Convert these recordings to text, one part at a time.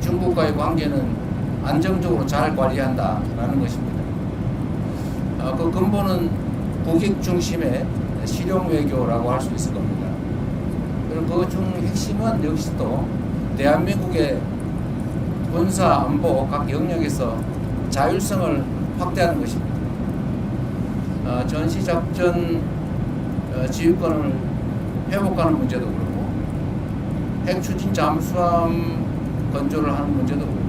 중국과의 관계는 안정적으로 잘 관리한다라는 것입니다. 그 근본은 국익 중심의 실용 외교라고 할 수 있을 겁니다. 그리고 그 중 핵심은 역시 또 대한민국의 군사 안보 각 영역에서 자율성을 확대하는 것입니다. 전시작전 지휘권을 회복하는 문제도 그렇고 핵 추진 잠수함 건조를 하는 문제도 그렇고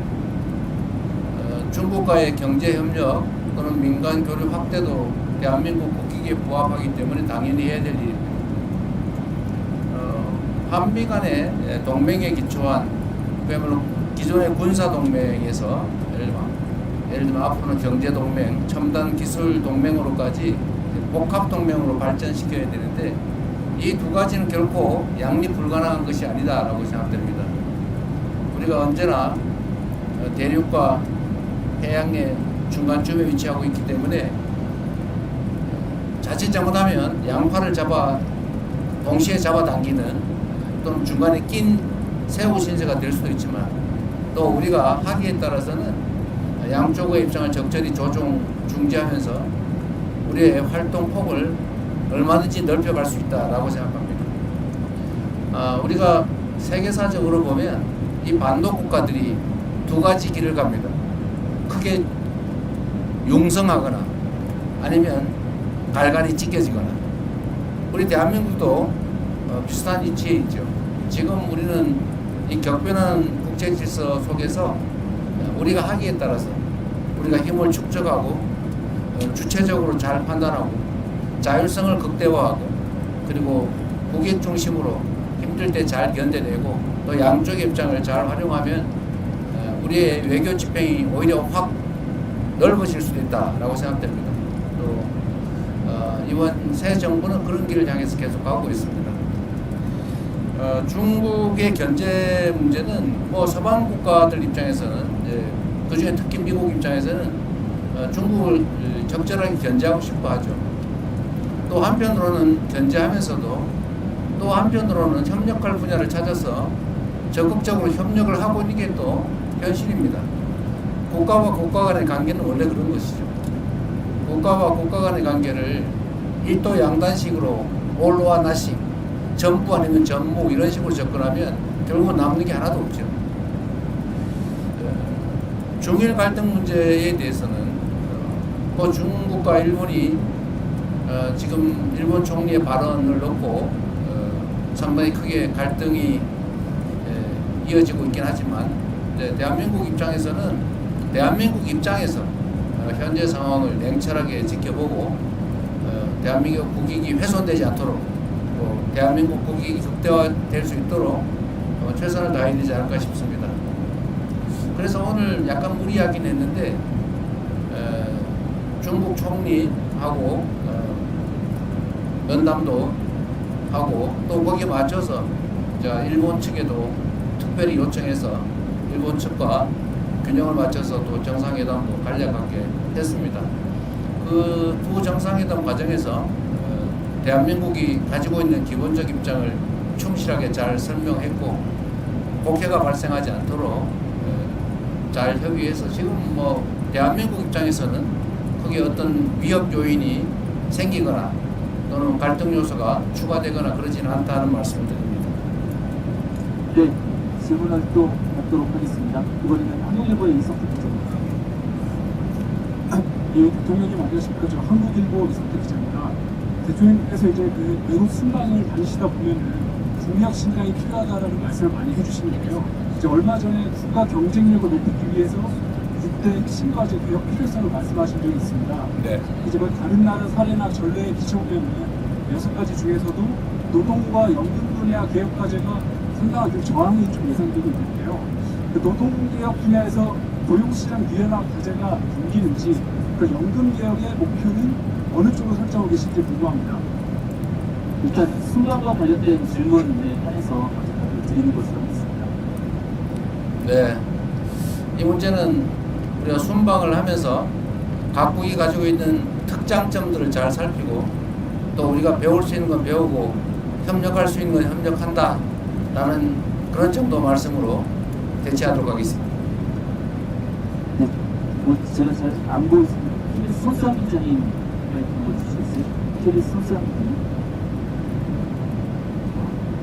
중국과의 경제 협력 또는 민간 교류 확대도 대한민국 국익에 부합하기 때문에 당연히 해야 될 일입니다. 한미 간의 동맹에 기초한 그야말로 기존의 군사 동맹에서 예를 들면 앞으로는 경제 동맹, 첨단 기술 동맹으로까지 복합 동맹으로 발전시켜야 되는데 이 두 가지는 결코 양립 불가능한 것이 아니다라고 생각됩니다. 우리가 언제나 대륙과 해양의 중간쯤에 위치하고 있기 때문에 자칫 잘못하면 양팔을 동시에 잡아당기는 또는 중간에 낀 새우 신세가 될 수도 있지만 또 우리가 하기에 따라서는 양쪽의 입장을 적절히 중지하면서 우리의 활동 폭을 얼마든지 넓혀갈 수 있다라고 생각합니다. 우리가 세계사적으로 보면 이 반도 국가들이 두 가지 길을 갑니다. 크게 융성하거나 아니면 갈갈이 찢겨지거나 우리 대한민국도 비슷한 위치에 있죠. 지금 우리는 이 격변한 국제 질서 속에서 우리가 하기에 따라서 우리가 힘을 축적하고 주체적으로 잘 판단하고 자율성을 극대화하고 그리고 국익 중심으로 힘들 때 잘 견뎌내고 또 양쪽의 입장을 잘 활용하면 우리의 외교 지평이 오히려 확 넓어질 수도 있다라고 생각됩니다. 또 이번 새 정부는 그런 길을 향해서 계속 가고 있습니다. 중국의 견제 문제는 서방 국가들 입장에서는 그중에 특히 미국 입장에서는 중국을 적절하게 견제하고 싶어 하죠. 또 한편으로는 견제하면서도 또 한편으로는 협력할 분야를 찾아서 적극적으로 협력을 하고 있는 게 또 현실입니다. 국가와 국가 간의 관계는 원래 그런 것이죠. 국가와 국가 간의 관계를 일도 양단식으로 올로와 나식, 전부 아니면 전무 이런 식으로 접근하면 결국은 남는 게 하나도 없죠. 중일 갈등 문제에 대해서는 중국과 일본이 지금 일본 총리의 발언을 놓고 상당히 크게 갈등이 이어지고 있긴 하지만 대한민국 입장에서 현재 상황을 냉철하게 지켜보고 대한민국 국익이 훼손되지 않도록 대한민국 국익이 극대화될 수 있도록 최선을 다해야 되지 않을까 싶습니다. 그래서 오늘 약간 무리하긴 했는데 중국 총리하고 면담도 하고 또 거기에 맞춰서 일본 측에도 특별히 요청해서 일본 측과 균형을 맞춰서 또 정상회담도 간략하게 했습니다. 그 두 정상회담 과정에서 대한민국이 가지고 있는 기본적 입장을 충실하게 잘 설명했고 곡해가 발생하지 않도록 잘 협의해서 지금 대한민국 입장에서는 크게 어떤 위협 요인이 생기거나 또는 갈등 요소가 추가되거나 그러지는 않다는 말씀을 드립니다. 네, 질문을 또 받도록 하겠습니다. 이번에는 한국일보의 이석택 기자입니다. 대통령님 안녕하십니까? 저 한국일보 이석택 기자입니다. 대통령께서 이제 그 외국 순방을 다니시다 보면은 국력 신장이 필요하다라는 말씀을 많이 해주시는데요. 이제 얼마 전에 국가 경쟁력을 높이기 위해서 6대 핵심 과제 개혁 필요성을 말씀하신 적이 있습니다. 네. 이제 다른 나라 사례나 전례에 비춰보면 6가지 중에서도 노동과 연금 분야 개혁 과제가 상당하게 저항이 좀 예상되고 있는데요. 그 노동개혁 분야에서 고용시장 유연화 과제가 담기는지 그 연금 개혁의 목표는 어느 쪽으로 설정하고 계신지 궁금합니다. 일단 순방과 관련된 질문에 한해서 답을 드리는 것으로 하겠습니다. 네, 이 문제는 우리가 순방을 하면서 각국이 가지고 있는 특장점들을 잘 살피고 또 우리가 배울 수 있는 건 배우고 협력할 수 있는 건 협력한다 라는 그런 정도 말씀으로 대체하도록 하겠습니다. 네. 뭐 제가 잘 안 보였습니다. KBS 손수환 기자님 한번 주시겠어요? KBS 손수환 기자님.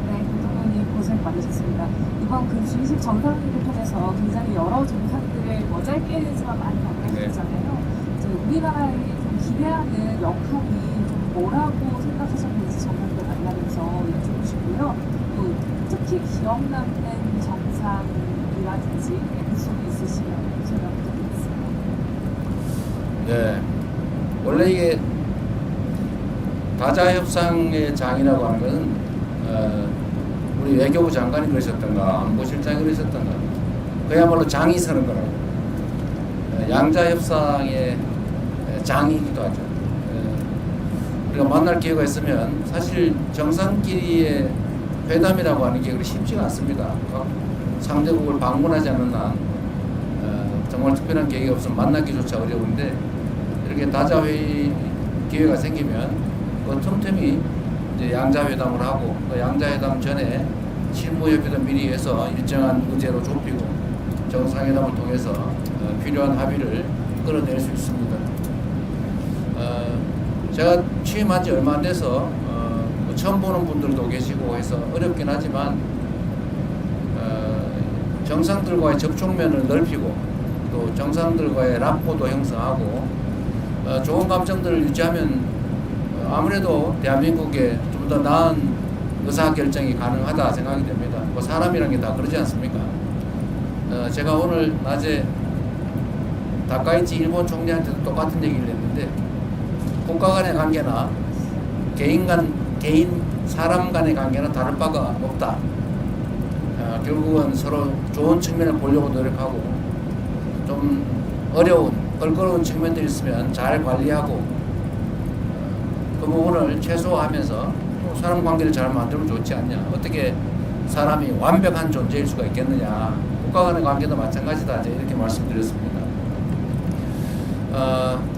네, 교통원님 고생 많으셨습니다. 이번 그 G20 정상회의를 통해서 굉장히 여러 정상들을 짧게지만 많이 만나셨잖아요. 이제 우리나라에 좀 기대하는 역할이 좀 뭐라고 생각하셨는지 정상들 만나면서 여쭤보고 싶고요. 또 특히 기억 남는 정상이라든지 에피소드 있으시면 제가 부탁드리겠습니다. 네, 원래 이게 다자 협상의 장이라고 하는 것은 우리 외교부 장관이 그러셨던가 안보실장이 그러셨던가 그야말로 장이 서는 거라고. 양자 협상의 장이기도 하죠. 우리가 만날 기회가 있으면 사실 정상끼리의 회담이라고 하는 게 그리 쉽지가 않습니다. 상대국을 방문하지 않는 한 정말 특별한 계기가 없으면 만나기조차 어려운데 이렇게 다자회의 기회가 생기면 그 틈틈이 이제 양자회담을 하고 그 양자회담 전에 실무협의도 미리 해서 일정한 의제로 좁히고 정상회담을 통해서 필요한 합의를 끌어낼 수 있습니다. 제가 취임한 지 얼마 안 돼서 처음 보는 분들도 계시고 해서 어렵긴 하지만 정상들과의 접촉면을 넓히고 또 정상들과의 라포도 형성하고 좋은 감정들을 유지하면 아무래도 대한민국에 좀 더 나은 의사결정이 가능하다 생각이 됩니다. 뭐 사람이란 게 다 그러지 않습니까? 제가 오늘 낮에 다카이치 일본 총리한테도 똑같은 얘기를 했는데 국가 간의 관계나 개인 사람 간의 관계는 다를 바가 없다. 결국은 서로 좋은 측면을 보려고 노력하고 좀 어려운 껄끄러운 측면들이 있으면 잘 관리하고 그 부분을 최소화하면서 사람 관계를 잘 만들면 좋지 않냐. 어떻게 사람이 완벽한 존재일 수가 있겠느냐. 국가 간의 관계도 마찬가지다. 이렇게 말씀드렸습니다.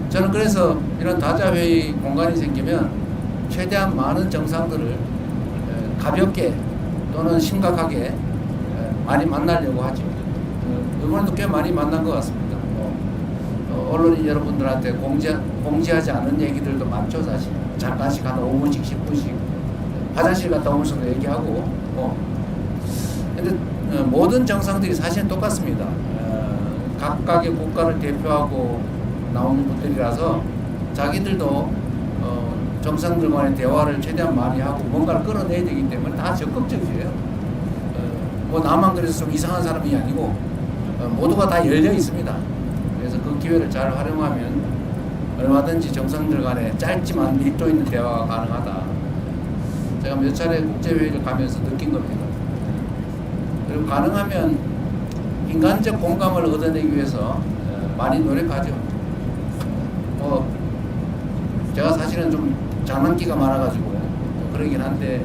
저는 그래서 이런 다자회의 공간이 생기면 최대한 많은 정상들을 가볍게 또는 심각하게 많이 만나려고 하죠. 이번에도 꽤 많이 만난 것 같습니다. 언론인 여러분들한테 공지하지 않은 얘기들도 많죠, 사실. 잠깐씩 한 5분씩, 10분씩 화장실 갔다 오면서도 얘기하고. 근데 모든 정상들이 사실은 똑같습니다. 각각의 국가를 대표하고 나오는 분들이라서 자기들도 정상들 간의 대화를 최대한 많이 하고 뭔가를 끌어내야 되기 때문에 다 적극적이에요. 뭐 나만 그래서 좀 이상한 사람이 아니고 모두가 다 열려 있습니다. 그래서 그 기회를 잘 활용하면 얼마든지 정상들 간에 짧지만 밀도 있는 대화가 가능하다. 제가 몇 차례 국제회의를 가면서 느낀 겁니다. 그리고 가능하면 인간적 공감을 얻어내기 위해서 많이 노력하죠. 제가 사실은 좀 장난기가 많아가지고 그러긴 한데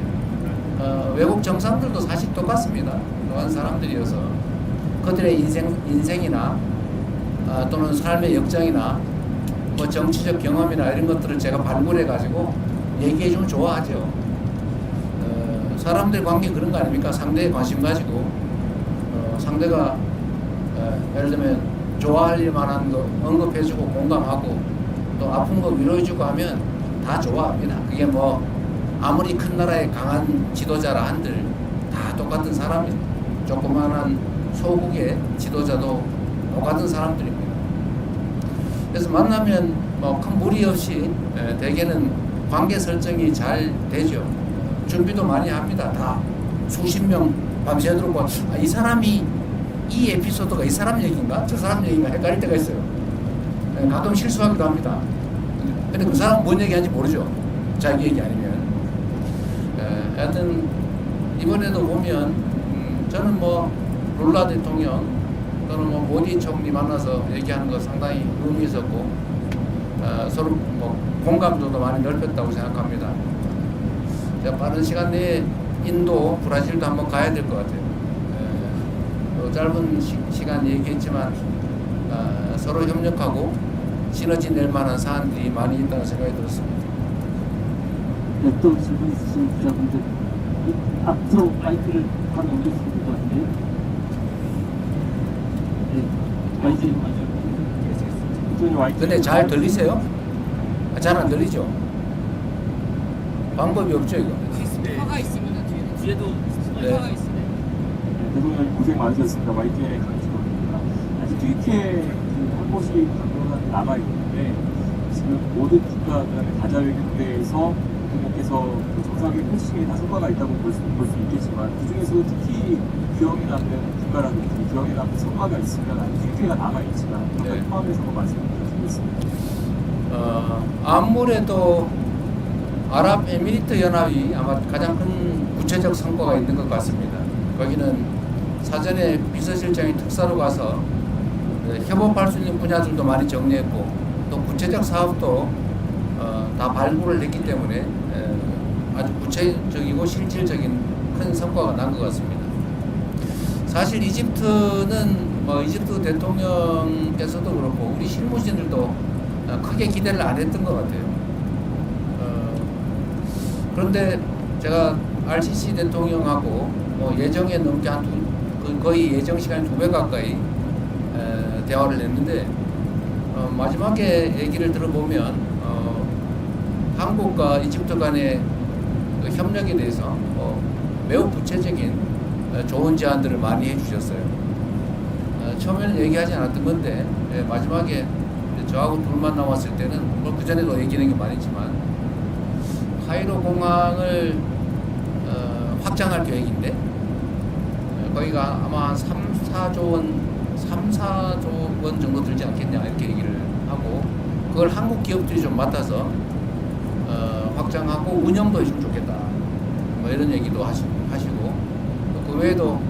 외국 정상들도 사실 똑같습니다. 똑같은 사람들이어서 그들의 인생이나 또는 삶의 역정이나 뭐 정치적 경험이나 이런 것들을 제가 발굴해가지고 얘기해주면 좋아하죠. 사람들 관계 그런 거 아닙니까? 상대에 관심 가지고 상대가 예를 들면 좋아할 만한 거 언급해주고 공감하고 또 아픈 거 위로해주고 하면 다 좋아합니다. 그게 뭐 아무리 큰 나라의 강한 지도자라 한들 다 똑같은 사람이에요. 조그만한 소국의 지도자도 똑같은 사람들입니다. 그래서 만나면 뭐 큰 무리 없이 대개는 관계 설정이 잘 되죠. 준비도 많이 합니다. 다 수십 명 밤새도록 이 사람이 이 에피소드가 이 사람 얘기인가 저 사람 얘기인가 헷갈릴 때가 있어요. 가끔 실수하기도 합니다. 근데 그 사람은 뭔 얘기하는지 모르죠. 자기 얘기 아니면. 하여튼 이번에도 보면 저는 뭐 룰라 대통령 또는 뭐 모디 총리 만나서 얘기하는 거 상당히 의미 있었고 서로 뭐 공감도도 많이 넓혔다고 생각합니다. 제가 빠른 시간 내에 인도, 브라질도 한번 가야 될 것 같아요. 짧은 시간 얘기했지만 서로 협력하고 시너지 낼 만한 사안들이 많이 있다는 생각이 들었습니다. 네, 또 질문 있으신 기자분들 앞으로 마이크를 한 넘길 수 있을 것 같은데요. YTN 먼저 드리겠습니다. 근데 잘 들리세요? 잘 안 들리죠? 방법이 없죠 이거. 스피커가 있으면 뒤에도 네. 스피커가 있으면 대통령님 고생 많으셨습니다. YTN의 강직원입니다. 아직 뒤에 한 곳이 강력하게 남아있는데 지금 모든 국가 그다음에 다자외교대에서 대통령께서 그 정상회의 표시에 다 성과가 있다고 볼 수 있겠지만 그 중에서도 특히 기억에 남는 국가라든지 기억에 남는 성과가 있으면 아직 뒤에가 남아있지만 그걸 네. 포함해서 말씀 드리겠습니다. 아무래도 아랍에미리트 연합이 아마 가장 큰 구체적 성과가 있는 것 같습니다. 거기는 사전에 비서실장이 특사로 가서 협업할 수 있는 분야들도 많이 정리했고 또 구체적 사업도 다 발굴을 했기 때문에 아주 구체적이고 실질적인 큰 성과가 난 것 같습니다. 사실 이집트는 이집트 대통령께서도 그렇고 우리 실무진들도 크게 기대를 안 했던 것 같아요. 그런데 제가 RCC 대통령하고 예정에 넘게 거의 예정 시간 2배 가까이 대화를 했는데 마지막에 얘기를 들어보면 한국과 이집트 간의 그 협력에 대해서 매우 구체적인 좋은 제안들을 많이 해주셨어요. 처음에는 얘기하지 않았던 건데 마지막에 저하고 둘만 나왔을 때는 뭐 그전에도 얘기하는 게 많았지만 카이로 공항을 확장할 계획인데 거기가 아마 한 3-4조 원 정도 들지 않겠냐 이렇게 얘기를 하고 그걸 한국 기업들이 좀 맡아서 확장하고 운영도 해주면 좋겠다 뭐 이런 얘기도 하시고 그 외에도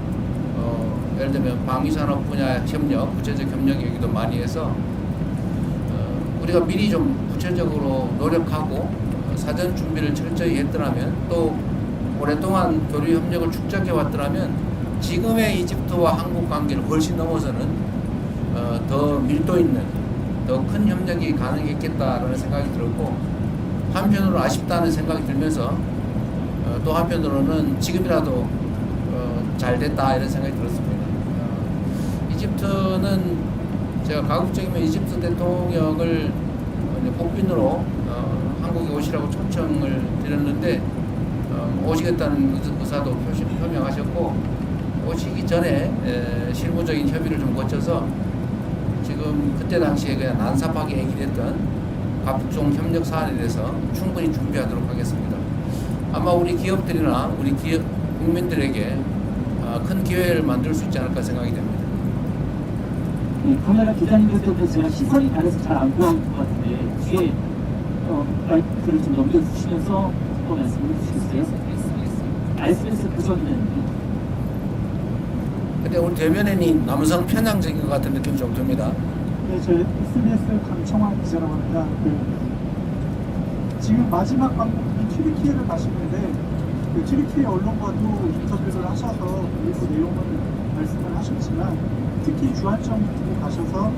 예를 들면 방위산업 분야 협력, 구체적 협력 얘기도 많이 해서 우리가 미리 좀 구체적으로 노력하고 사전 준비를 철저히 했더라면 또 오랫동안 교류 협력을 축적해 왔더라면 지금의 이집트와 한국 관계를 훨씬 넘어서는 더 밀도 있는 더 큰 협력이 가능했겠다라는 생각이 들었고 한편으로 아쉽다는 생각이 들면서 또 한편으로는 지금이라도 잘 됐다 이런 생각이 들었습니다. 이집트는 제가 가급적이면 이집트 대통령을 폭빈으로 한국에 오시라고 초청을 드렸는데 오시겠다는 의사도 표명하셨고 오시기 전에 실무적인 협의를 좀 거쳐서 지금 그때 당시에 그냥 난삽하게 얘기했던 각종 협력 사안에 대해서 충분히 준비하도록 하겠습니다. 아마 우리 기업들이나 우리 국민들에게 큰 기회를 만들 수 있지 않을까 생각이 됩니다. 네, 카메라 기자님들 때문에 제가 시선이 가려서 잘 안 보이는 것 같은데 뒤에 마이크를 좀 넘겨주시면서 또 말씀해 주시겠어요? SBS 부서는 근데 우리 대변인이 남성 편향적인 것 같은 느낌이 좀 듭니다. 네, 저 SBS 강청환 기자라고 합니다. 지금 마지막 방문이 튀르키예를 가시는데 튀르키예 언론과도 인터뷰를 하셔서 일부 내용을 말씀을 하셨지만 특히 주안점을 두고 가셔서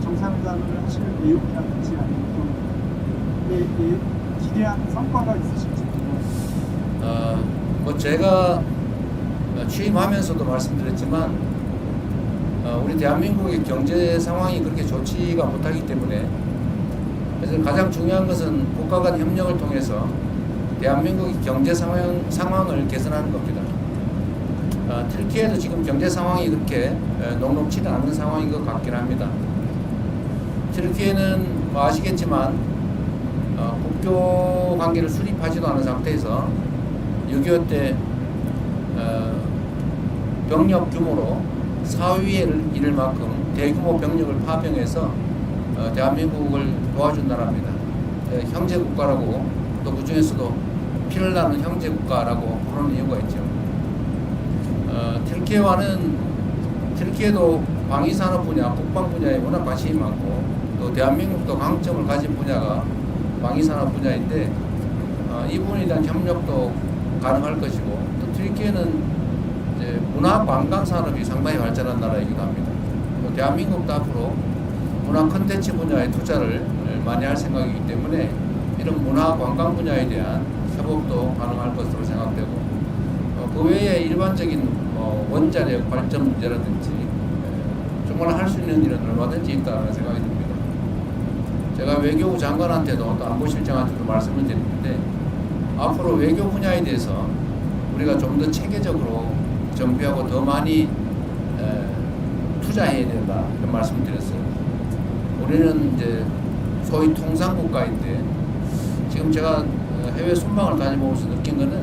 정상회담을 하실 내용이라든지 아니면 또 기대하는 성과가 있으실지 뭐 제가 취임하면서도 말씀드렸지만 우리 대한민국의 경제 상황이 그렇게 좋지가 못하기 때문에 그래서 가장 중요한 것은 국가 간 협력을 통해서 대한민국의 경제 상황을 개선하는 겁니다. 튀르키예도 지금 경제 상황이 그렇게 녹록치는 않은 상황인 것 같긴 합니다. 튀르키예는 뭐 아시겠지만 국교 관계를 수립하지도 않은 상태에서 6.25 때 병력 규모로 사위에 이를 만큼 대규모 병력을 파병해서 대한민국을 도와준 나라입니다. 형제 국가라고 또 그 중에서도 피를 나는 형제 국가라고 부르는 이유가 있죠. 튀르키예도 방위산업 분야, 국방 분야에 워낙 관심이 많고 또 대한민국도 강점을 가진 분야가 방위산업 분야인데 이 부분에 대한 협력도 가능할 것이고 또 튀르키예는 문화 관광 산업이 상당히 발전한 나라이기도 합니다. 대한민국도 앞으로 문화 콘텐츠 분야에 투자를 많이 할 생각이기 때문에 이런 문화 관광 분야에 대한 협업도 가능할 것으로 생각되고 그 외에 일반적인 원자력 발전 문제라든지 정말 할 수 있는 일은 얼마든지 있다는 생각이 듭니다. 제가 외교부 장관한테도 또 안보실장한테도 말씀을 드리는데 앞으로 외교 분야에 대해서 우리가 좀 더 체계적으로 정비하고 더 많이 투자해야 된다 이런 말씀을 드렸어요. 우리는 이제 소위 통상국가인데 지금 제가 해외 순방을 다녀보면서 느낀 거는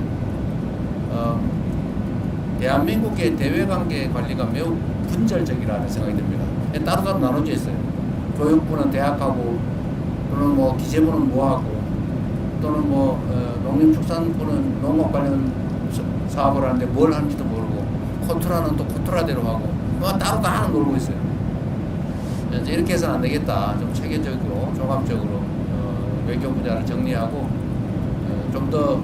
대한민국의 대외관계 관리가 매우 분절적이라는 생각이 듭니다. 따로따로 나눠져 있어요. 교육부는 대학하고 또는 뭐 기재부는 뭐하고 또는 뭐 농림축산부는 농업 관련 사업을 하는데 뭘 하는지도 모르고 코트라는 또 코트라대로 하고 뭐 따로 다 놀고 있어요. 이제 이렇게 해서는 안 되겠다. 좀 체계적으로 종합적으로 외교 분야를 정리하고 좀 더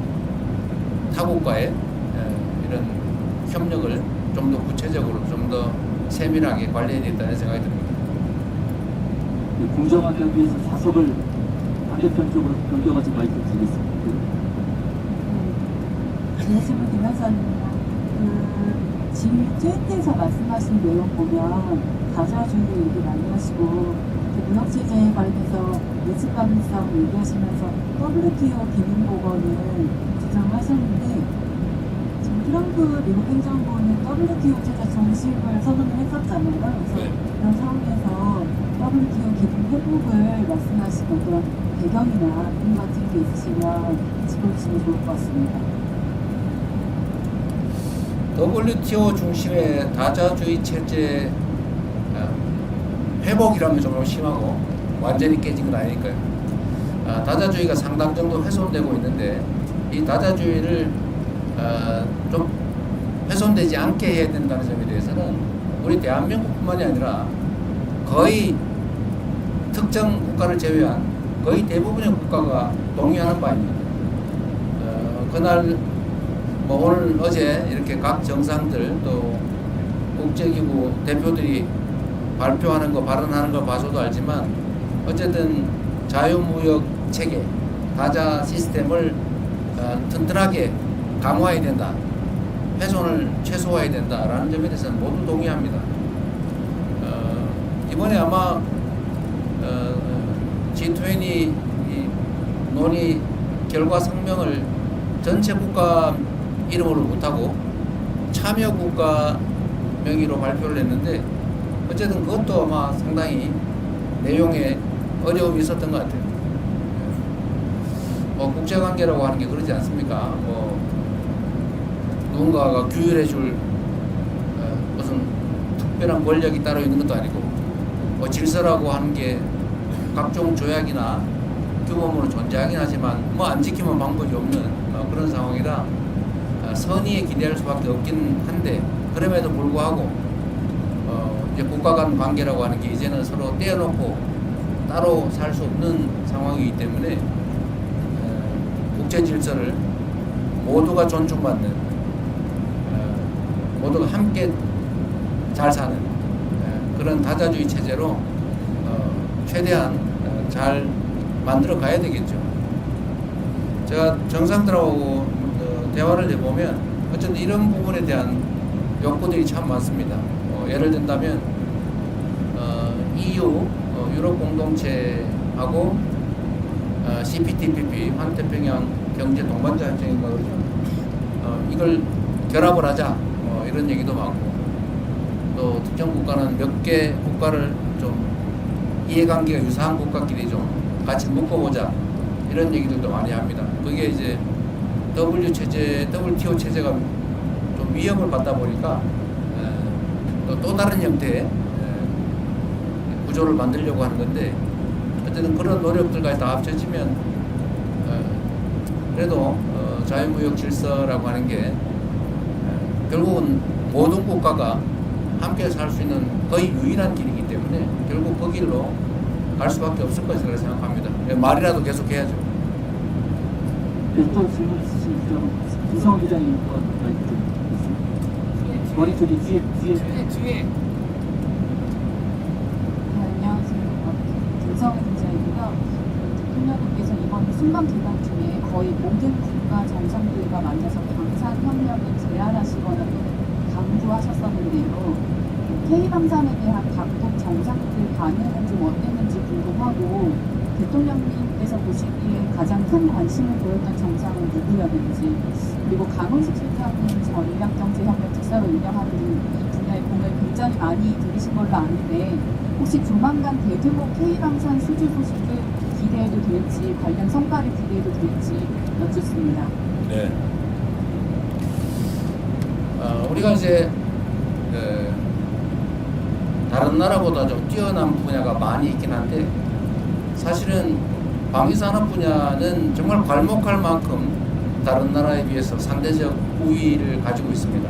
타국과의 이런 협력을 좀 더 구체적으로 좀 더 세밀하게 관리해야 되겠다는 생각이 듭니다. 공정하게 하기 위해서 좌석을 반대편 쪽으로 변경하지 마이크 드리겠습니다. 진심을 김현선입니다. 지금 트위터에서 말씀하신 내용 보면 다자주의 얘기 많이 하시고 무역체제 관련해서 예측 가능성 얘기하시면서 WTO 기능보건을 주장하셨는데 지금 트럼프 미국 행정부는 WTO 체제 정식을 선언을 했었잖아요. 그래서 그런 상황에서 WTO 기능 회복을 말씀하신 어떤 배경이나 이유 같은 게 있으시면 짚어주시면 좋을 것 같습니다. WTO 중심의 다자주의 체제 회복이라면 좀 심하고 완전히 깨진 건 아니니까요. 다자주의가 상당 정도 훼손되고 있는데 이 다자주의를 좀 훼손되지 않게 해야 된다는 점에 대해서는 우리 대한민국뿐만이 아니라 거의 특정 국가를 제외한 거의 대부분의 국가가 동의하는 바입니다. 그날 뭐 오늘 어제 이렇게 각 정상들 또 국제기구 대표들이 발표하는 거 발언하는 거 봐서도 알지만 어쨌든 자유무역 체계 다자 시스템을 튼튼하게 강화해야 된다, 훼손을 최소화해야 된다라는 점에 대해서는 모두 동의합니다. 이번에 아마 G20 논의 결과 성명을 전체 국가 이름으로 못하고 참여 국가 명의로 발표를 했는데 어쨌든 그것도 아마 상당히 내용에 어려움이 있었던 것 같아요. 뭐 국제관계라고 하는 게 그러지 않습니까? 뭐 누군가가 규율해줄 무슨 특별한 권력이 따로 있는 것도 아니고 뭐 질서라고 하는 게 각종 조약이나 규범으로 존재하긴 하지만 뭐 안 지키면 방법이 없는 그런 상황이라 선의에 기대할 수밖에 없긴 한데 그럼에도 불구하고 이제 국가 간 관계라고 하는 게 이제는 서로 떼어놓고 따로 살 수 없는 상황이기 때문에 국제 질서를 모두가 존중받는 모두가 함께 잘 사는 그런 다자주의 체제로 최대한 잘 만들어 가야 되겠죠. 제가 정상들하고 대화를 해보면 어쨌든 이런 부분에 대한 욕구들이 참 많습니다. 예를 든다면 EU 유럽 공동체하고 CPTPP 환태평양 경제 동반자 협정인가 그러죠. 이걸 결합을 하자 이런 얘기도 많고 또 특정 국가는 몇 개 국가를 좀 이해관계가 유사한 국가끼리 좀 같이 묶어보자 이런 얘기들도 많이 합니다. 그게 이제 WTO 체제가 좀 위협을 받다 보니까 또 다른 형태의 구조를 만들려고 하는 건데 어쨌든 그런 노력들까지 다 합쳐지면 그래도 자유무역 질서라고 하는 게 결국은 모든 국가가 함께 살 수 있는 거의 유일한 길이기 때문에 결국 그 길로 갈 수밖에 없을 것이라고 생각합니다. 말이라도 계속 해야죠. 또 질문 있으시죠? 이성호 기자님 마이크 드리겠습니다. 머리 쪽이 뒤에 뒤에 안녕하세요. 김성희 기자이고요. 대통령께서 이번 순방 기간 중에 거의 모든 국가 정상들과 만나서 방산협력을 제안하시거나 또는 강조하셨었는데요. K방산에 대한 각국 정상들 반응은 좀 어땠는지 궁금하고 대통령님께서 보시기에 가장 큰 관심을 보였던 정상은 누구였는지 그리고 강훈식 실장은 전략경제협력 특사로 운영하는 이 분야의 공을 굉장히 많이 들이신 걸로 아는데 혹시 조만간 대규모 K방산 수주 소식을 기대해도 될지 관련 성과를 기대해도 될지 여쭙습니다. 네. 우리가 이제 다른 나라보다 좀 뛰어난 분야가 많이 있긴 한데 사실은 방위산업 분야는 정말 괄목할 만큼 다른 나라에 비해서 상대적 우위를 가지고 있습니다.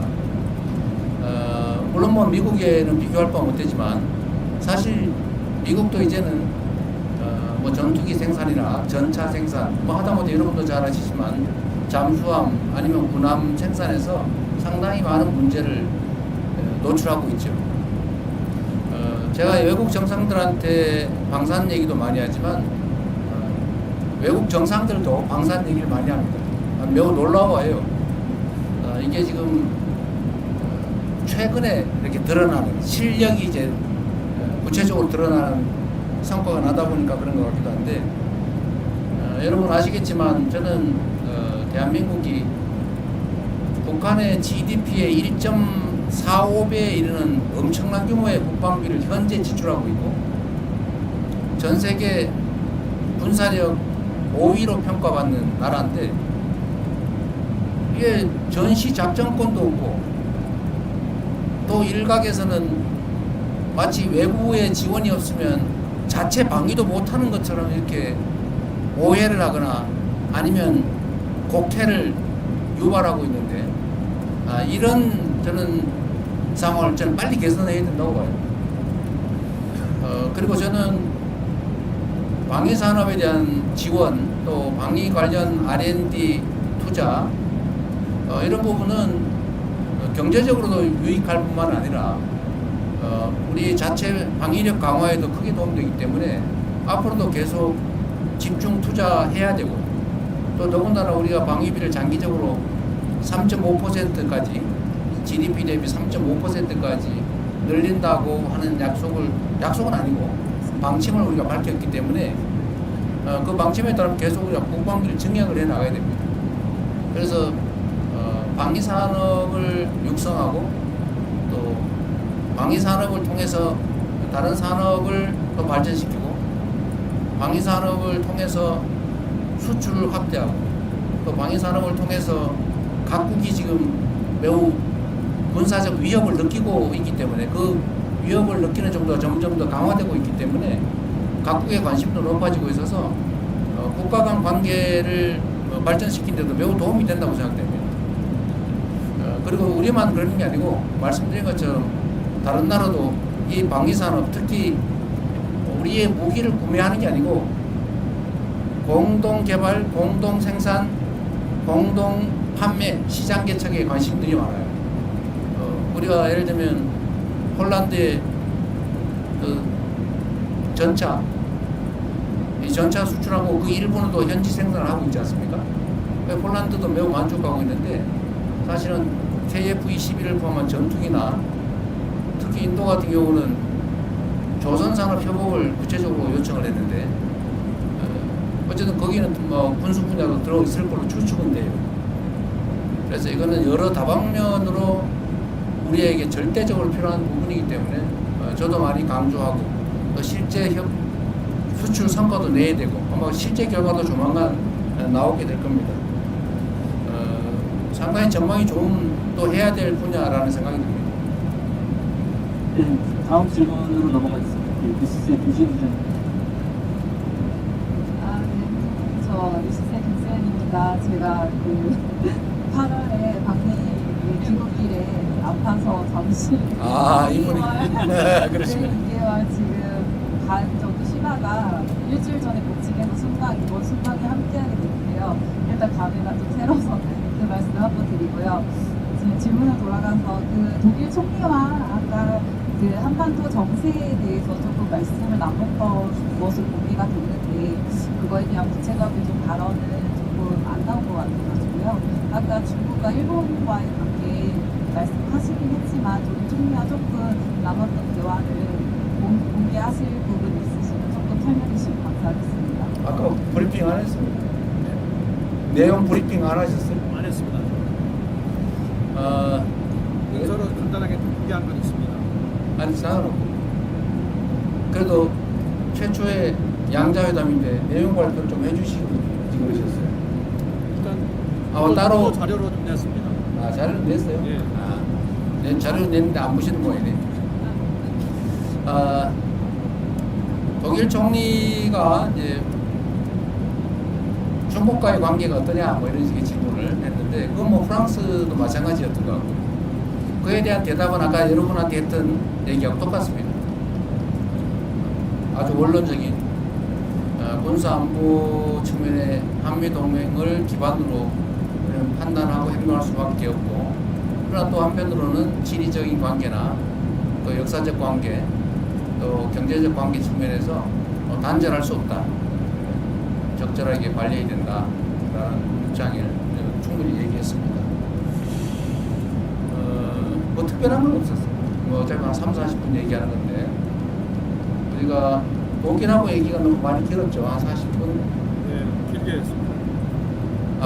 물론 뭐 미국에는 비교할 바 못되지만 사실 미국도 이제는 뭐 전투기 생산이나 전차 생산 뭐 하다못해 여러분도 잘 아시지만 잠수함 아니면 군함 생산에서 상당히 많은 문제를 노출하고 있죠. 제가 외국 정상들한테 방산 얘기도 많이 하지만 외국 정상들도 방산 얘기를 많이 합니다. 매우 놀라워요. 이게 지금 최근에 이렇게 드러나는 실력이 이제 구체적으로 드러나는 성과가 나다 보니까 그런 것 같기도 한데 여러분 아시겠지만 저는 대한민국이 북한의 GDP의 1.45배에 이르는 엄청난 규모의 국방비를 현재 지출하고 있고 전 세계 군사력 5위로 평가받는 나라인데 이게 전시 작전권도 없고 또 일각에서는 마치 외부의 지원이 없으면 자체 방위도 못하는 것처럼 이렇게 오해를 하거나 아니면 곡해를 유발하고 있는데 이런 저는 상황을 저는 빨리 개선해야 된다고 봐요. 그리고 저는 방위 산업에 대한 지원 또 방위 관련 R&D 투자 이런 부분은 경제적으로도 유익할 뿐만 아니라 우리 자체 방위력 강화에도 크게 도움되기 때문에 앞으로도 계속 집중 투자해야 되고 또 더군다나 우리가 방위비를 장기적으로 3.5%까지 GDP 대비 3.5%까지 늘린다고 하는 약속은 아니고 방침을 우리가 밝혔기 때문에 그 방침에 따라 계속 우리가 국방비를 증액을 해 나가야 됩니다. 그래서 방위 산업을 육성하고 또 방위 산업을 통해서 다른 산업을 또 발전시키고 방위 산업을 통해서 수출을 확대하고 또 방위 산업을 통해서 각국이 지금 매우 군사적 위협을 느끼고 있기 때문에 그 위협을 느끼는 정도가 점점 더 강화되고 있기 때문에 각국의 관심도 높아지고 있어서 국가 간 관계를 발전시키는 데도 매우 도움이 된다고 생각됩니다. 그리고 우리만 그러는 게 아니고 말씀드린 것처럼 다른 나라도 이 방위산업 특히 우리의 무기를 구매하는 게 아니고 공동 개발, 공동 생산, 공동 판매, 시장 개척에 관심들이 많아요. 우리가 예를 들면 폴란드의 그 전차, 이 전차 수출하고 그 일본도 현지 생산을 하고 있지 않습니까? 폴란드도 매우 만족하고 있는데 사실은 KF-21을 포함한 전투기나 특히 인도 같은 경우는 조선산업협업을 구체적으로 요청을 했는데 어쨌든 거기는 뭐 군수 분야로 들어있을 걸로 추측은 돼요. 그래서 이거는 여러 다방면으로 우리에게 절대적으로 필요한 부분이기 때문에 저도 많이 강조하고 또 실제 수출 성과도 내야 되고 아마 실제 결과도 조만간 나오게 될 겁니다. 상당히 전망이 좋은 또 해야 될 분야라는 생각이 듭니다. 네, 다음 질문으로 넘어가겠습니다. 뉴스의 김수현입니다. 네. 저 뉴스의 김수현입니다. 제가 그 8월에 박리 귀국길에 아파서 잠시 이분이 그러시군요. 2개월 지금 반 정도 쉬다가 일주일 전에 복직해서 이번 순방에 함께하게 됐는데요. 일단 감회가 좀 새로워서 그 말씀을 한번 드리고요. 지금 질문을 돌아가서 그 독일 총리와 아까 그 한반도 정세에 대해서 조금 말씀을 나눴던 것을 공개가 됐는데 그거에 대한 구체적인 좀 발언은 조금 안 나온 것 같아가지고요. 아까 중국과 일본과의 관계 말씀하시긴 했지만 우리 총리와 조금 나눴던 대화를 공개하실 부분이 있으시면 조금 설명해 주시면 감사하겠습니다. 아까 브리핑 안 했어요. 내용 브리핑 안 하셨어요? 안 했습니다. 이거 서로 간단하게 공개한 건 있습니다. 아니 상관없고 그래도 최초의 양자회담인데 내용 발표를 좀 해주시고 그러셨어요. 일단 따로 자료로 좀 냈습니다. 자료를 냈어요? 예. 내 자료를 냈는데 안 보시는 모양이네. 독일 총리가 이제 중국과의 관계가 어떠냐 뭐 이런 식의 질문을 했는데 그건 뭐 프랑스도 마찬가지였던 것 같고 그에 대한 대답은 아까 여러분한테 했던 얘기하고 똑같습니다. 아주 원론적인 군사안보 측면의 한미동맹을 기반으로 우리는 판단하고 행동할 수밖에 없고 그러나 또 한편으로는 지리적인 관계나 또 역사적 관계 또 경제적 관계 측면에서 단절할 수 없다. 적절하게 관리해야 된다라는 입장을 충분히 얘기했습니다. 뭐 특별한 건 없었어요. 뭐 어차피 한 3, 40분 얘기하는 건데 우리가 독일하고 얘기가 너무 많이 길었죠. 한 40분. 네, 길게 했습니다.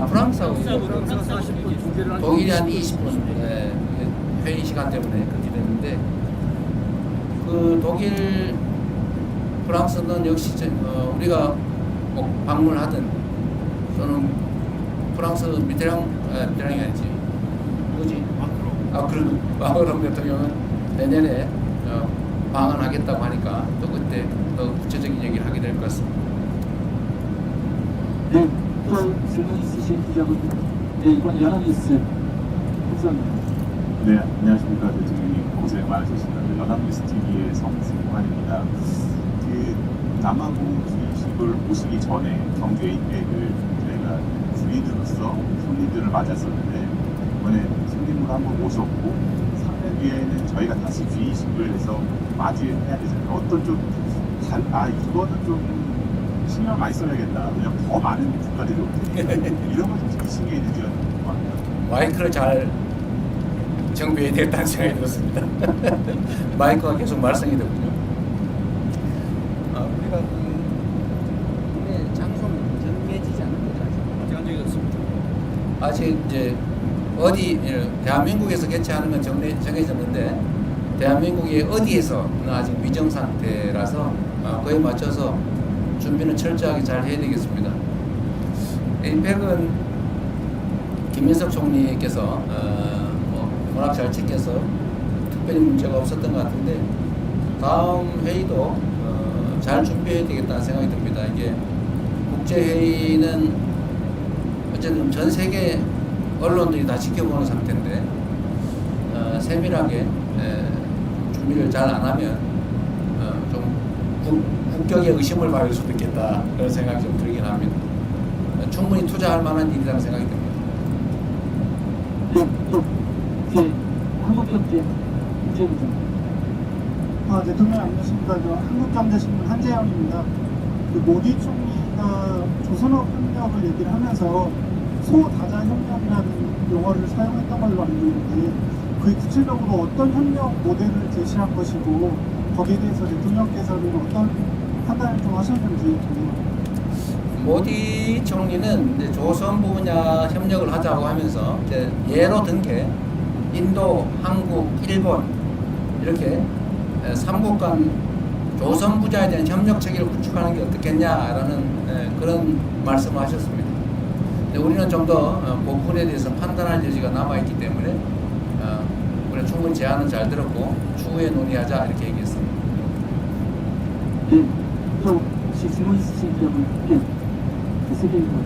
프랑스하고 프랑스 40분, 중계를 한 독일이 한 20분. 네, 회의 시간 때문에 그렇게 됐는데 그 독일 프랑스는 역시 우리가 꼭 방문하든 또는 프랑스 미테랑이 아니지 누구지? 마크롱 대통령은 내년에 방한하겠다고 하니까 또 그때 더 구체적인 얘기를 하게 될 것 같습니다. 네, 또 질문 있으신 기자분들, 네, 이번 연합뉴스 감사합니다. 네, 안녕하십니까. 대통령님 고생 많으셨습니다. 연합뉴스 TV의 성승환입니다. 남아공 주의식을 오시기 전에 경주 APEC을 저희가 주인으로서 손님들을 맞았었는데 이번에 손님으로 한번 모셨고 3년 뒤에는 저희가 다시 주의식을 해서 맞이해야 되잖아요. 어떤 이거는 좀 신경 많이 써야겠다. 그냥 더 많은 국가들이 올 테니까 이런 걸좀 지키시게 되는 것 같아요. 마이크를 잘 정비해야 되겠다는 생각이 들었습니다. 마이크가 계속 말썽이 되군요. 우리가 국내 장소는 정해지지 않은 거죠. 아직 안 정해졌습니다. 아직 이제 어디 대한민국에서 개최하는 건 정해졌는데 대한민국의 어디에서는 아직 미정 상태라서 그에 맞춰서 준비는 철저하게 잘 해야 되겠습니다. APEC은 김민석 총리께서 워낙 잘 챙겨서 특별히 문제가 없었던 것 같은데 다음 회의도 잘 준비해야 되겠다는 생각이 듭니다. 이게 국제회의는 어쨌든 전 세계 언론들이 다 지켜보는 상태인데 세밀하게 준비를 잘 안 하면 좀 국격에 의심을 받을 수도 있겠다 그런 생각이 좀 들긴 합니다. 충분히 투자할 만한 일이라는 생각이 듭니다. 네, 또 한국경제 문제부터. 대통령 안녕하십니까. 한국경제신문 한재영입니다. 모디 총리가 조선업 협력을 얘기를 하면서 소다자 협력이라는 용어를 사용했던 걸로 알고 있는데 그게 구체적으로 어떤 협력 모델을 제시한 것이고 거기에 대해서 대통령께서는 어떤 판단을 좀 하셨는지 궁금합니다. 모디 총리는 이제 조선부 분야 협력을 하자고 하면서 이제 예로 든 게 인도, 한국, 일본 이렇게 3국 간 조선 부자에 대한 협력 체계를 구축하는 게 어떻겠냐라는 그런 말씀을 하셨습니다. 근데 우리는 좀 더 그 부분에 대해서 판단할 여지가 남아있기 때문에 우리는 충분히 제안은 잘 들었고 추후에 논의하자 이렇게 얘기했습니다. 네, 또 혹시 질문 있으신 기자분, 네, 세계입니다.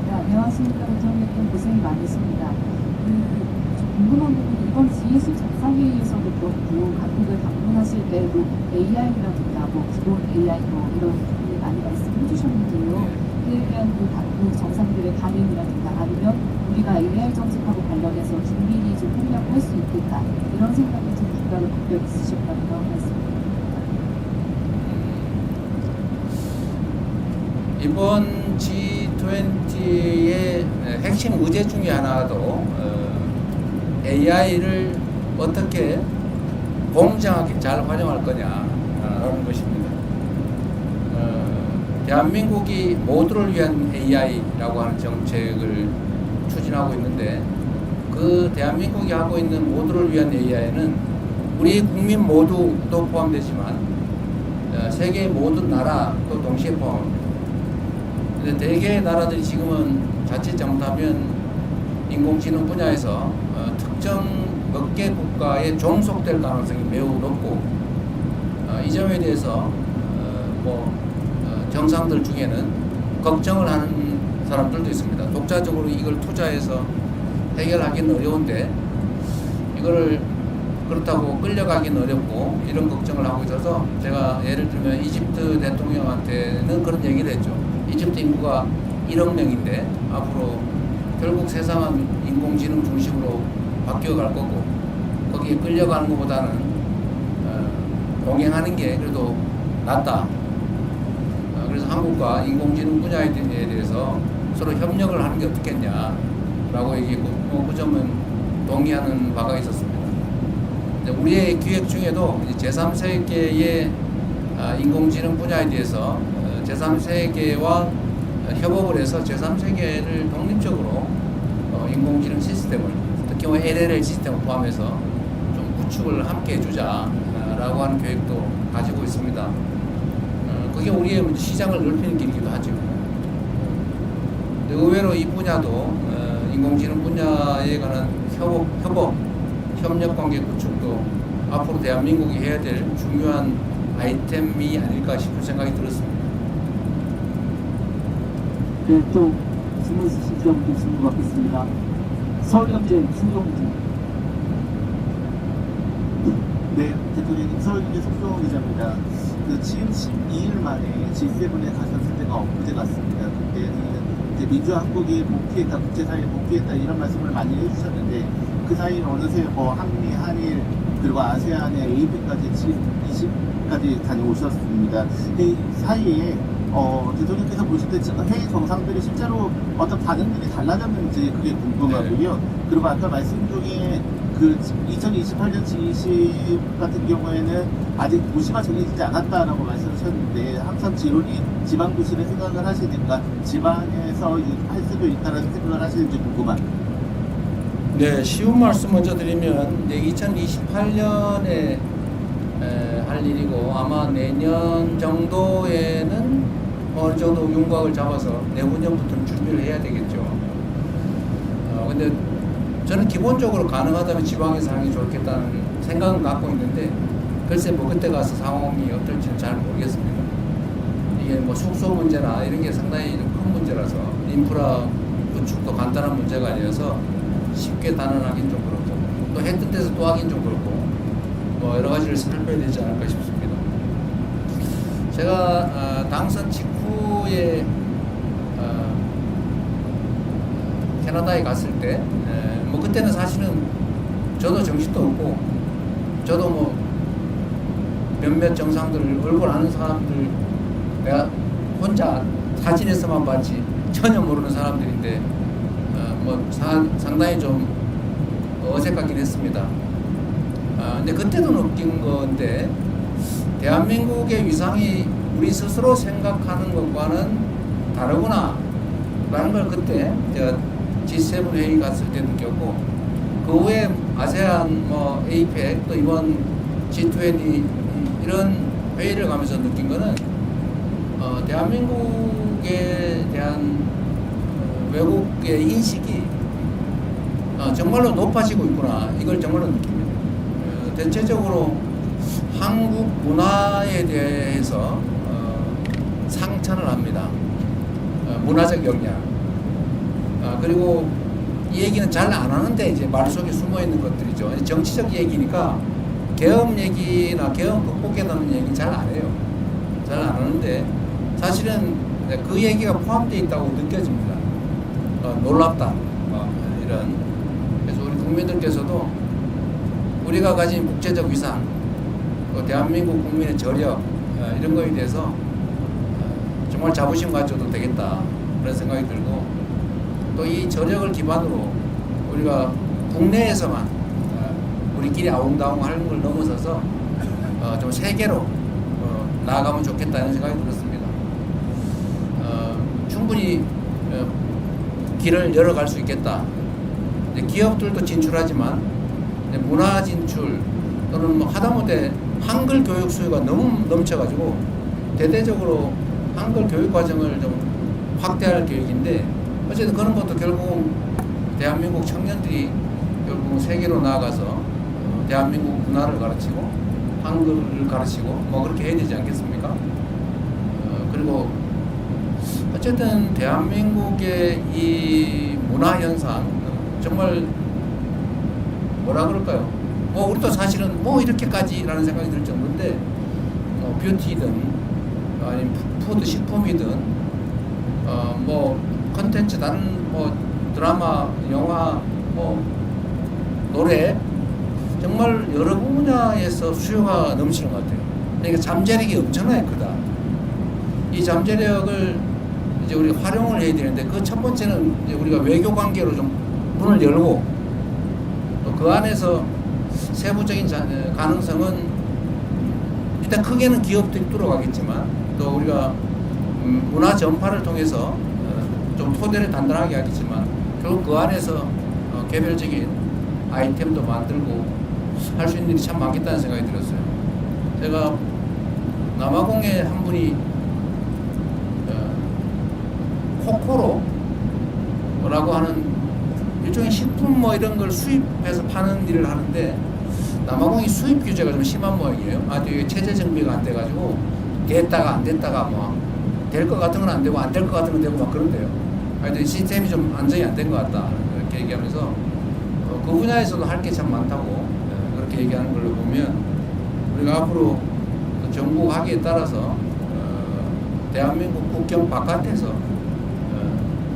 네, 안녕하십니까. 대통령님 고생이 많으십니다. 좀 궁금한 부분이 이번 G20 정상회의에서도 그렇고 각국을 방문하실 때도 AI라든가 기본 AI 이런 부분을 많이 말씀해 주셨는데요. 그에 대한 각국 정상들의 반응이라든가 아니면 우리가 AI 정책하고 관련해서 긴밀히 좀 협력할 수 있겠다 이런 생각이 좀 국가를 각별 있으셨다는 말씀입니다. 이번 G20의 핵심 의제 중에 하나도 AI를 어떻게 공정하게 잘 활용할 거냐라는 것입니다. 대한민국이 모두를 위한 AI라고 하는 정책을 추진하고 있는데 그 대한민국이 하고 있는 모두를 위한 AI는 우리 국민 모두도 포함되지만 세계 모든 나라도 동시에 포함합니다. 근데 대개의 나라들이 지금은 자칫 잘못하면 인공지능 분야에서 특정 몇 개 국가에 종속될 가능성이 매우 높고 이 점에 대해서 정상들 중에는 걱정을 하는 사람들도 있습니다. 독자적으로 이걸 투자해서 해결하기는 어려운데 이거를 그렇다고 끌려가기는 어렵고 이런 걱정을 하고 있어서 제가 예를 들면 이집트 대통령한테는 그런 얘기를 했죠. 이집트 인구가 1억 명인데 앞으로 결국 세상은 인공지능 중심으로 바뀌어 갈 거고 거기에 끌려가는 것보다는 동행하는 게 그래도 낫다. 그래서 한국과 인공지능 분야에 대해서 서로 협력을 하는 게 어떻겠냐라고 얘기했고 그 점은 동의하는 바가 있었습니다. 우리의 기획 중에도 제3세계의 인공지능 분야에 대해서 제3세계와 협업을 해서 제3세계를 독립적으로 인공지능 시스템을 특히 LLL 시스템을 포함해서 좀 구축을 함께 해주자라고 하는 계획도 가지고 있습니다. 그게 우리의 시장을 넓히는 길이기도 하죠. 의외로 이 분야도 인공지능 분야에 관한 협력 관계 구축도 앞으로 대한민국이 해야 될 중요한 아이템이 아닐까 싶은 생각이 들었습니다. 네, 또 질문 있으신 분들 질문 받겠습니다. 서울경제 신동진. 네, 대통령님 서울경제 송병호 기자입니다. 취임 12일 만에 G7에 가셨을 때가 엊그제 같습니다. 그때는 이제 민주화 한국이 복귀했다, 국제사회에 복귀했다 이런 말씀을 많이 해주셨는데 그 사이에 어느새 한미, 한일 그리고 아세안의 AP까지 G20까지 다녀오셨습니다. 이 사이에 대통령께서 보실 때 회의 정상들이 실제로 어떤 반응들이 달라졌는지 그게 궁금하고요. 그리고 아까 말씀 중에 그 2028년 G20 같은 경우에는 아직 도시가 정해지지 않았다라고 말씀하셨는데 항상 지론이 지방도시를 생각을 하시니까 지방에서 할 수도 있다는 생각을 하시는지 궁금합니다. 네, 쉬운 말씀 먼저 드리면 2028년에 할 일이고 아마 내년 정도에는 어느 정도 윤곽을 잡아서 내후년부터는 준비를 해야 되겠죠. 근데 저는 기본적으로 가능하다면 지방에서 하는 게 좋겠다는 생각은 갖고 있는데 글쎄 그때 가서 상황이 어떨지는 잘 모르겠습니다. 이게 숙소 문제나 이런 게 상당히 좀 큰 문제라서 인프라 구축도 간단한 문제가 아니어서 쉽게 단언하긴 좀 그렇고 또 했던 데서 또 하긴 좀 그렇고 여러 가지를 살펴야 되지 않을까 싶습니다. 제가 당선 직후에 캐나다에 갔을 때 그때는 사실은 저도 정신도 없고 저도 몇몇 정상들 얼굴 아는 사람들 내가 혼자 사진에서만 봤지 전혀 모르는 사람들인데 상당히 좀 어색하긴 했습니다. 근데 그때도 느낀 건데 대한민국의 위상이 우리 스스로 생각하는 것과는 다르구나 라는 걸 그때 제가 G7 회의 갔을 때 느꼈고 그 후에 아세안, APEC 또 이번 G20 이런 회의를 가면서 느낀 거는 대한민국에 대한 외국의 인식이 정말로 높아지고 있구나 이걸 정말로 느낍니다. 대체적으로 한국 문화에 대해서 상찬을 합니다. 문화적 역량. 그리고 이 얘기는 잘 안 하는데 이제 말 속에 숨어 있는 것들이죠. 정치적 얘기니까 계엄 얘기나 계엄 극복에 대한 얘기 잘 안 해요. 잘 안 하는데 사실은 그 얘기가 포함되어 있다고 느껴집니다. 놀랍다. 이런. 그래서 우리 국민들께서도 우리가 가진 국제적 위상, 또 대한민국 국민의 저력 이런 거에 대해서 정말 자부심 가져도 되겠다 그런 생각이 들고 또 이 저력을 기반으로 우리가 국내에서만 우리끼리 아웅다웅 하는 걸 넘어서서 좀 세계로 나아가면 좋겠다는 생각이 들었습니다. 충분히 길을 열어갈 수 있겠다. 기업들도 진출하지만 문화 진출 또는 뭐 하다못해 한글 교육 수요가 너무 넘쳐가지고 대대적으로 한글 교육 과정을 좀 확대할 계획인데 어쨌든 그런 것도 결국은 대한민국 청년들이 결국은 세계로 나아가서 대한민국 문화를 가르치고 한글을 가르치고 뭐 그렇게 해야 되지 않겠습니까? 그리고 어쨌든 대한민국의 이 문화 현상 정말 뭐라 그럴까요? 뭐 우리도 사실은 뭐 이렇게까지라는 생각이 들 정도인데 뷰티든 아니면 푸드 식품이든 뭐 컨텐츠 다른 뭐 드라마, 영화, 뭐 노래 정말 여러 분야에서 수요가 넘치는 것 같아요. 그러니까 잠재력이 엄청나게 크다. 이 잠재력을 이제 우리 활용을 해야 되는데 그 첫 번째는 이제 우리가 외교 관계로 좀 문을 열고 또 그 안에서 세부적인 가능성은 일단 크게는 기업들이 뚫어가겠지만 또 우리가 문화 전파를 통해서 좀 토대를 단단하게 하겠지만 결국 그 안에서 개별적인 아이템도 만들고 할 수 있는 일이 참 많겠다는 생각이 들었어요. 제가 남아공에 한 분이 코코로라고 하는 일종의 식품 뭐 이런 걸 수입해서 파는 일을 하는데 남아공이 수입 규제가 좀 심한 모양이에요. 아주 체제 정비가 안 돼가지고 됐다가 안 됐다가 뭐 될 것 같은 건 안 되고 안 될 것 같은 건 되고 막 그런데요. 하여튼 시스템이 좀 안정이 안 된 것 같다 이렇게 얘기하면서 그 분야에서도 할 게 참 많다고 그렇게 얘기하는 걸로 보면 우리가 앞으로 정부 하기에 따라서 대한민국 국경 바깥에서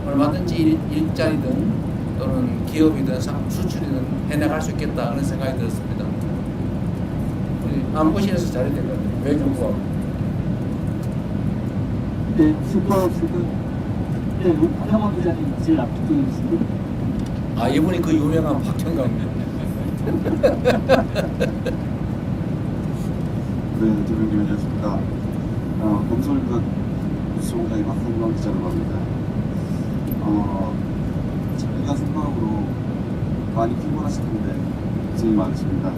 얼마든지 일자리든 또는 기업이든 수출이든 해나갈 수 있겠다 그런 생각이 들었습니다. 우리 안보실에서 잘해야 될 것 같아요. 외교부하고. 네, 지금 박형원 기자님 제일 앞두고 계신데. 아 이분이 그 유명한 박형광님. 네, 대표님 안녕하십니까. 검솔급 뉴스공장의 박형광 기자라고 합니다. 저희가 생각으로 많이 피곤하실 텐데 고생이 많으십니다.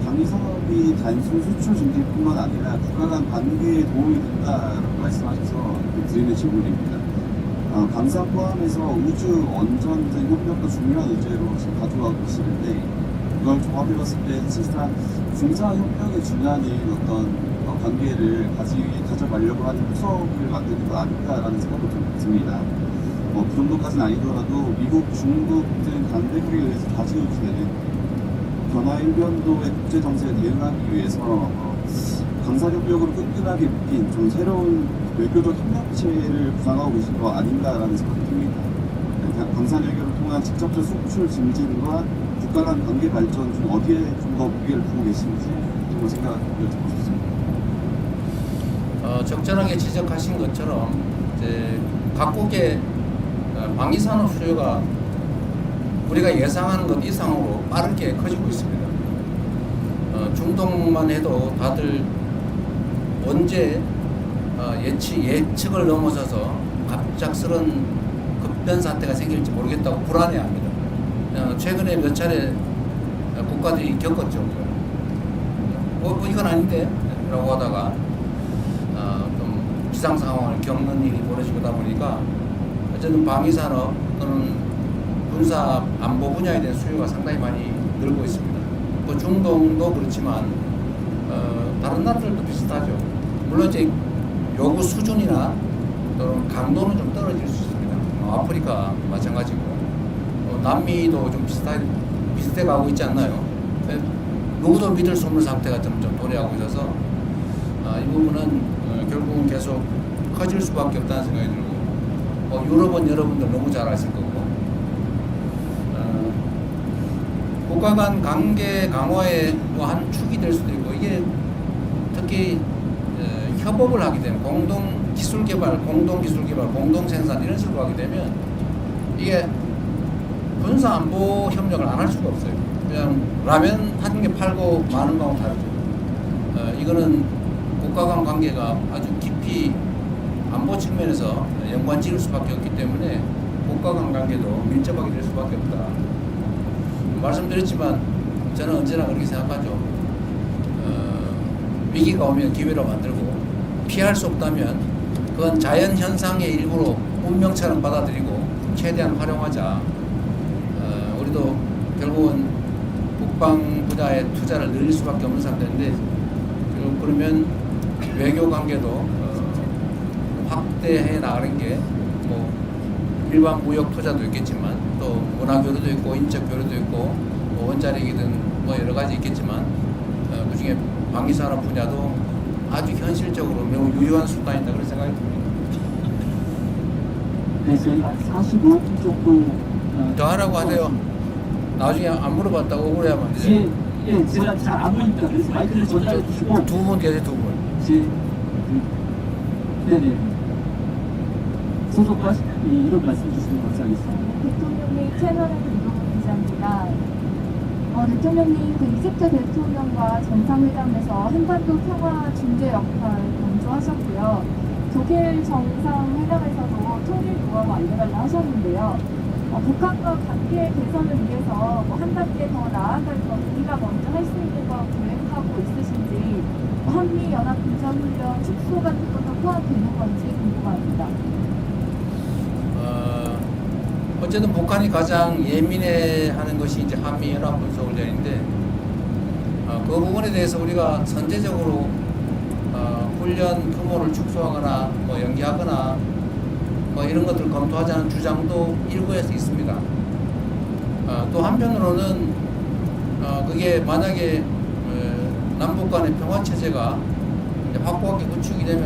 방위산업이 단순 수출 증진뿐만 아니라 국가 간 관계에 도움이 된다라고 말씀하셔서 드리는 질문입니다. 방사 포함해서 우주 원전 등 협력도 중요한 의제로 지금 가져가고 계시는데 이걸 종합해봤을 때 사실상 군사 협력에 준하는 어떤 관계를 가져가려고 하는 후석을 만드는 거 아닌가라는 생각도 좀 듭니다. 그 정도까지는 아니더라도 미국, 중국 등 강대국에 의해서 다지우지되는 변화일변도의 국제 정세에 대응하기 위해서 강사협력으로 끈끈하게 묶인 좀 새로운 외교적 협력체를 구상하고 계신 거 아닌가라는 생각이 듭니다. 강사외교를 통한 직접적 수출 증진과 국가 간 관계 발전 중 어디에 좀 더 무게를 두고 계신지 좀 생각을 여쭤보고 싶습니다. 적절하게 지적하신 것처럼 이제 각국의 방위산업 수요가 우리가 예상하는 것 이상으로 빠르게 커지고 있습니다. 중동만 해도 다들 언제 예측을 넘어서서 갑작스런 급변 사태가 생길지 모르겠다고 불안해합니다. 최근에 몇 차례 국가들이 겪었죠. 이건 아닌데? 라고 하다가 좀 비상 상황을 겪는 일이 벌어지다 보니까 어쨌든 방위산업 또는 군사 안보 분야에 대한 수요가 상당히 많이 늘고 있습니다. 뭐 중동도 그렇지만 다른 나라들도 비슷하죠. 물론 이제 요구 수준이나 또는 강도는 좀 떨어질 수 있습니다. 아프리카 마찬가지고 남미도 좀 비슷해 가고 있지 않나요? 누구도 믿을 수 없는 상태가 좀 도래하고 있어서 이 부분은 결국은 계속 커질 수밖에 없다는 생각이 들고 유럽은 여러분들 너무 잘 아실 거고 국가 간 관계 강화의 한 축이 될 수도 있고 이게 특히 협업을 하게 되면 공동 기술 개발, 공동 생산 이런 식으로 하게 되면 이게 군사 안보 협력을 안 할 수가 없어요. 그냥 라면 한 개 팔고 마는 거하고 다르죠. 이거는 국가 간 관계가 아주 깊이 안보 측면에서 연관 지을 수밖에 없기 때문에 국가 간 관계도 밀접하게 될 수밖에 없다. 말씀드렸지만 저는 언제나 그렇게 생각하죠. 위기가 오면 기회로 만들고 피할 수 없다면 그건 자연 현상의 일부로 운명처럼 받아들이고 최대한 활용하자. 우리도 결국은 국방 분야에 투자를 늘릴 수밖에 없는 상태인데 그러면 외교 관계도 확대해 나가는 게 뭐 일반 무역 투자도 있겠지만 또 문화 교류도 있고 인적 교류도 있고 뭐 원자력이든 뭐 여러 가지 있겠지만 그중에 방위산업 분야도 아주 현실적으로 매우 유효한 수단이다 그런 생각이 듭니다. 네, 저희가 45분 정도 더 하라고 하세요. 나중에 안 물어봤다고 억울해하면 안 되죠. 예, 제가 잘 안 보니까 그래서 마이크를 전달해 주시고 두 분 계세요, 두 분. 네네. 소속과 이런 말씀 주시면 감사하겠습니다. 대통령님 채널의 김동훈 기자입니다. 대통령님 그 이집트 대통령과 정상회담에서 한반도 평화 중재 역할 강조하셨고요. 독일 정상회담에서도 통일 노하우 알려달라 하셨는데요. 북한과 관계 개선을 위해서 한 단계 더 나아갈 것 우리가 먼저 할 수 있는 거 계획하고 있으신지 한미 연합 군사훈련 축소 같은 것도 포함되는 건지 궁금합니다. 어쨌든 북한이 가장 예민해하는 것이 이제 한미 연합 군사훈련인데 그 부분에 대해서 우리가 선제적으로 훈련 규모를 축소하거나 뭐 연기하거나 뭐 이런 것들을 검토하자는 주장도 일부에서 있습니다. 또 한편으로는 그게 만약에 남북 간의 평화 체제가 확고하게 구축이 되면